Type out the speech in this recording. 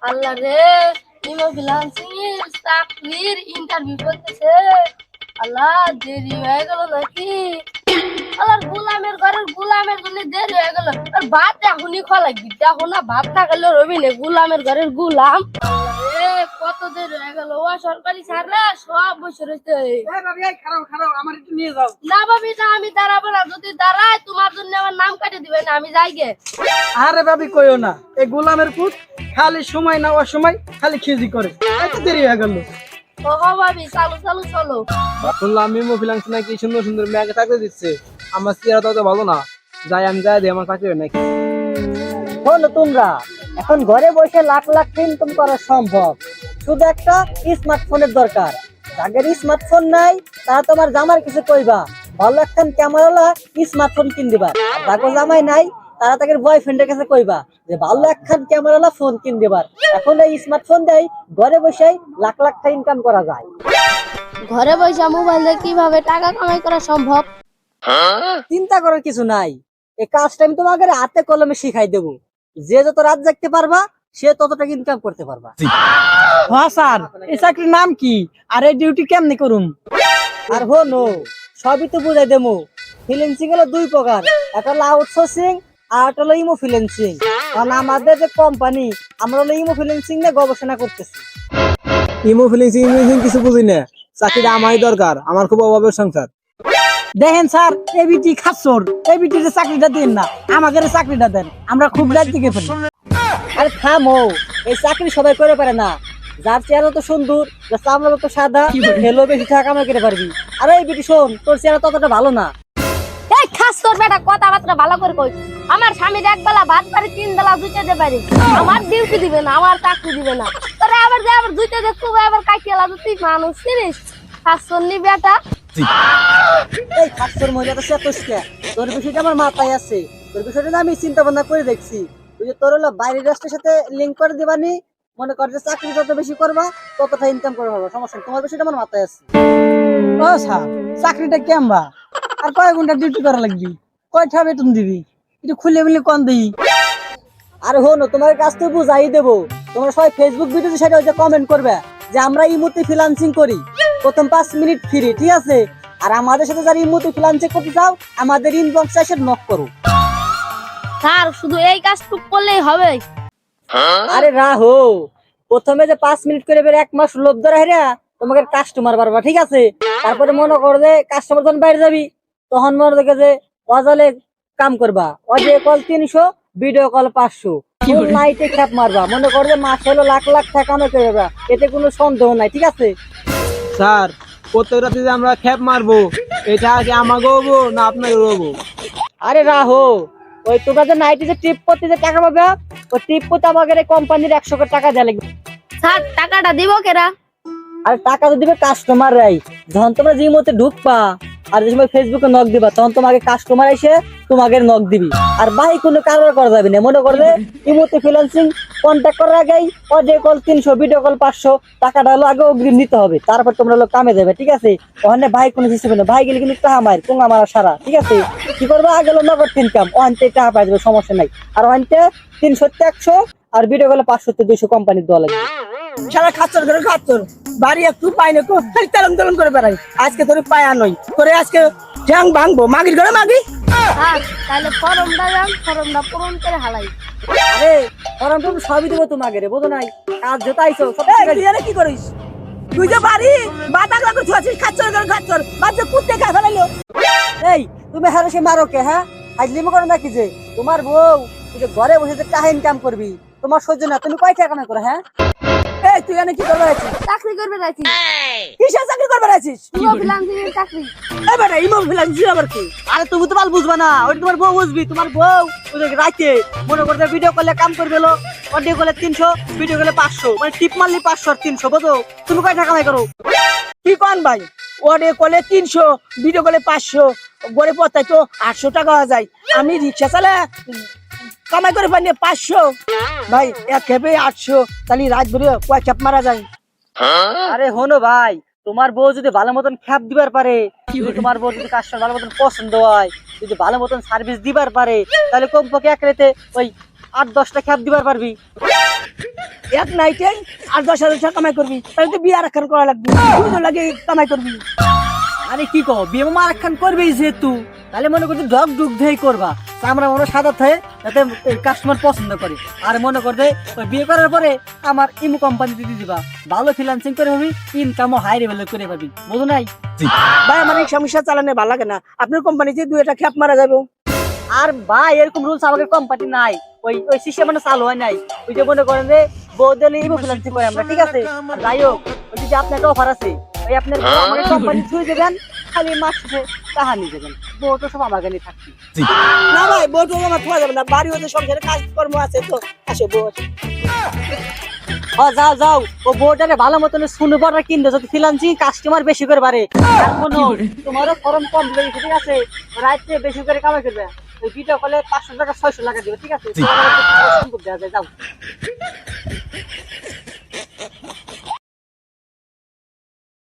আল্লাহ রে, imo freelancing চাকরির interview করতেছে। আল্লাহ, দেরি হয়ে গেল নাকি? আল্লাহর গোলামের ঘরের গোলামের জন্য দেরি হয়ে গেল। আর ভাত এখনই খাওয়া লাগবে, দেখো না ভাত না খেলে রবি নে গোলামের ঘরের গোলাম। আল্লাহ রে, কত দেরি হয়ে গেল। ও সরকারি ছাড়রা সব বসে রয়েছে। না ভাবি, না আমি দাঁড়াবো না। যদি দাঁড়ায় তোমার জন্য আমার নাম কাটে দিবে না, আমি যাই গে। আরে ভাবি কইও না, এই গোলামের পুত খালি সময় না অসময় খালি খিজি করে, এত দেরি হয়ে গেল। ও ভাবি, চালু চালু চলো। শুনলাম মিমো ফিলাংস নাকি সুন্দর সুন্দর মেয়েকে চাকরি দিচ্ছে। আমার চেহারা তো ভালো না, যাই আমি যাই দিই আমার চাকরি হয় নাকি। শোনো তোমরা, এখন ঘরে বসে লাখ লাখ ইনকাম করা সম্ভব, শুধু একটা স্মার্টফোনের দরকার। যাদের স্মার্টফোন নাই তারা তোমার জামার কিছু কইবা, ভালো একটা ক্যামেরাওয়ালা স্মার্টফোন কিন দিবা। আর যাদের জামাই নাই তারা তাদের বয়ফ্রেন্ডের কাছে কইবা যে ভালো একখান ক্যামেরাওয়ালা ফোন কিন দিবার। এখন এই স্মার্টফোন দেয় ঘরে বসেই লাখ লাখ টাকা ইনকাম করা যায়। ঘরে বসে মোবাইল দিয়ে কিভাবে টাকা কামাই করা সম্ভব? চিন্তা করার কিছু নাই, এই কাজটা আমি তোমাকে হাতে কলমে শিখাই দেবো। যে যত রাত জাগতে পারবা সে তত টাকা ইনকাম করতে পারবা। হ্যাঁ স্যার, এই চাকরির নাম কি আর এই ডিউটি কেমনি করুম? আর হনো, সবই তো বুঝাই দেবো। ফ্রিল্যান্সিং হলো দুই প্রকার, একটা হলো আউটসোর্সিং আর একটা হলো ইমো ফ্রিল্যান্সিং। কারণ আমাদের যে কোম্পানি, আমরা হলো ইমো ফ্রিল্যান্সিং নিয়ে গবেষণা করতেছি। ইমো ফিলিংসিং কিছু বুঝি না, চাকরিটা আমারই দরকার, আমার খুব অভাবের সংসার। দেখেন স্যার, এবিটি খাচ্ছর, এবিটির চাকরিটা দেন না, আমাদের চাকরিটা দেন, আমরা খুব রাত দিকে ফেলি। আরে থামো, এই চাকরি সবাই করে পারে না। যার চেহারা তো সুন্দর, যার চামড়া তো সাদা, হেলো বেশি টাকা কামাই করে পারবি। আরে এই বেটি শোন, তোর চেহারা ততটা ভালো না। এই খাস তোর বেটা কথাবার্তা ভালো করে কই। আমার স্বামীর এক বেলা ভাত পারে, তিন বেলা দুইটাতে পারে। আমার ডিউটি দিবে না, আমার চাকরি দিবে না। তোরা আবার যে আবার দুইটা দেখতে আবার কাটিয়ে লাগবে। তুই মানুষ চিনিস? খাস তোর নি বেটা। এই খাচ্ছর মজা তো সে তোর বিষয়টা আমার মাথায় আছে। তোর বিষয়টা আমি চিন্তা ভাবনা করে দেখছি। ওই যে তোর হলো বাইরের রাষ্ট্রের সাথে লিঙ্ক করে দিবানি, মনে কর যে চাকরি যত বেশি করবা ততটা ইনকাম করে পারবা, সমস্যা নেই। তোমার বিষয়টা আমার মাথায় আছে। ও স্যার, চাকরিটা কেমবা আর কয় ঘন্টা ডিউটি করা লাগবি, কয়টা বেতন দিবি, একটু খুলে মিলে কম দিই। আর হনো, তোমার কাছ থেকে বুঝাই দেবো। তোমরা সবাই ফেসবুক ভিডিওতে সেটা হচ্ছে কমেন্ট করবে যে আমরা ইমোতে ফ্রিল্যান্সিং করি, প্রথম 5 মিনিট ফ্রি, ঠিক আছে? আর আমাদের সাথে যারা ইমোতে ফ্রিল্যান্সিং করতে চাও আমাদের ইনবক্সে এসে নক করো। স্যার, শুধু এই কাজটুকু করলেই হবে? আরে রাহো, প্রথমে যে 5 মিনিট করে বের 1 মাস লোভ ধরা হেরা তোমাকে কাস্টমার বাড়বা, ঠিক আছে? তারপরে মনে করো যে কাস্টমার যখন বাইরে যাবি তখন মনে দেখে যে অজালে কাম করবা, অজে কল 300, ভিডিও কল 500, ফুল নাইটে খ্যাপ মারবা। মনে করো যে মাস হলো লাখ লাখ টাকা কামাই করবা, এতে কোনো সন্দেহ নাই, ঠিক আছে? স্যার, প্রত্যেক রাতে যে আমরা খ্যাপ মারবো, এটা কি আমাকে হবো না আপনাকে হবো? আরে রাহো, ওই তোমরা যে নাইটে যে ট্রিপ করতে যে টাকা পাবে, ওই ট্রিপ করতে আমাদের কোম্পানির 100 করে টাকা দেওয়া লাগবে। স্যার, টাকাটা দিব কেরা? আর টাকা তো দিবে কাস্টমাররাই। যখন তোমরা জিমোতে ঢুকবা আর যে সময় ফেসবুকে নক দিবা তখন তোমাকে কাস্টমার এসে তোমাকে নক দিবি। আর বাই কোনো কারবার করা যাবে না। মনে করলে ইমোতে ফ্রিল্যান্সিং কন্ট্যাক্ট করার আগেই অডিও কল 300, ভিডিও কল 500, টাকাটা হলো আগে অগ্রিম নিতে হবে, তারপর তোমরা লোক কামে যাবে, ঠিক আছে? ওখানে ভাই কোনো হিসেবে না, ভাই গেলে কিন্তু টাকা মার কোঙা মারা সারা, ঠিক আছে? কি করবো, আগে হলো নগদ ইনকাম, ওখানতে টাকা পাই যাবে, সমস্যা নাই। আর ওখানতে 300 তে 100 আর ভিডিও কলে 500 তে 200 কোম্পানির দেওয়া লাগবে। সারা খাচ্ছর করে খাচ্ছর বাড়ি একটু পাই না, খালি তেলন তেলন করে বেড়াই। আজকে তোর পায়া নই তোরে, আজকে ঠ্যাং ভাঙবো, মাগির ঘরে মাগি। স্যার, তাহলে ফর্মটা যান, ফর্মটা পূরণ করে হালাই। আরে ফর্ম টর্ম সবই দেবো তোমাকে রে, বোঝো নাই? কাজ জোতাইছো সব কি করিস তুই? যে বাড়ি বাতাক লাগো ছুয়াছিস, খাচ্ছর করে খাচ্ছর বাচ্চা কুত্তে খা ফেলাইলো। এই তুমি হারে সে মারো কে? হ্যাঁ, হাজলিমো করো নাকি? যে তোমার বউ তুই যে ঘরে বসে যে টাকা ইনকাম করবি তোমার সহ্য না, তুমি কয় টাকা কামাই করো? হ্যাঁ, এই তুই এনে কি করবে আছিস? চাকরি করবে যাচ্ছি। কিসের চাকরি করবে আছিস? ইমো ফ্রিল্যান্সিং এর চাকরি। এই বেটা, ইমো ফ্রিল্যান্সিং আবার কি? আরে তুমি তো ভালো বুঝবা না, ওই তোমার বউ বুঝবি। তোমার বউ ওই রাতে মনে করতে ভিডিও কলে কাম করবে, লো অডিও কলে 300, ভিডিও কলে 500, মানে টিপ মারলি 500 আর 300, বুঝো? তুমি কয় টাকা কামাই করো? কি কোন ভাই, অডিও কলে 300, ভিডিও কলে 500, গড়ে পড়তাই তো 800 টাকা হয়ে যায়। আমি রিক্সা চালা কামাই করে পাই 500 ভাই, এক খেপে 800, তাহলে রাত ধরে কয় খেপ মারা যায়। আরে হনো ভাই, তোমার বউ যদি ভালো মতন খ্যাপ দিবার পারে, যদি তোমার বউ যদি কাস্টমার ভালো মতন পছন্দ হয়, যদি ভালো মতন সার্ভিস দিবার পারে, তাহলে কমপক্ষে এক রাতে ওই 8-10টা খ্যাপ দিবার পারবি। এক নাইটে আর 10,000 টাকা কামাই করবি, তাহলে তো বিয়ে আরেকখান করা লাগবে, তুই তো লাগে কামাই করবি। আরে কি কো বিয়ে মামা আরেকখান করবি যেহেতু, তাহলে মনে করতে ঢক ঢুক ধেই করবা, আমরা মনে সাদা থাকে যাতে কাস্টমার পছন্দ করে। আর মনে করতে ওই বিয়ে করার পরে আমার ইমো কোম্পানিতে দিয়ে দিবা, ভালো ফ্রিল্যান্সিং করে পাবি, ইনকামও হাই লেভেলে করে পাবি, বুঝো নাই? ভাই আমার এই সমস্যা চালানো ভালো লাগে না, আপনার কোম্পানিতে 2-1টা খ্যাপ মারা যাবো। আর ভাই এরকম রুলস আমাদের কোম্পানি নাই, ওই ওই সিস্টেম মানে চালু হয় নাই। ওই যে মনে করেন যে বৌদেলে ইমো ফ্রিল্যান্সিং করে আমরা, ঠিক আছে? আর যাই হোক, ওই যে আপনার একটা অফার আছে, ওই আপনার আমাদের কোম্পানি থুই দেবেন, খালি মাস শেষে কাহানি দেবেন, বউ তো সব আমার গানে থাকছি। না ভাই বউ তো আমার থোয়া যাবে না, বাড়ি হতে সংসারে কাজকর্ম আছে তো, আসো বউ আছে। যাও যাও, ও বউটারে ভালো মতন শুনবো আর কিনবে, যদি ফ্রিল্যান্সিং কাস্টমার বেশি করে বাড়ে। আর শোনো, তোমারও ফর্ম কম দিবে, ঠিক আছে? রাইতে বেশি করে কামাই করবে, ওই ভিডিও কলে 500 টাকা 600 টাকা দিবে, ঠিক আছে? তোমার দেওয়া যায়, যাও।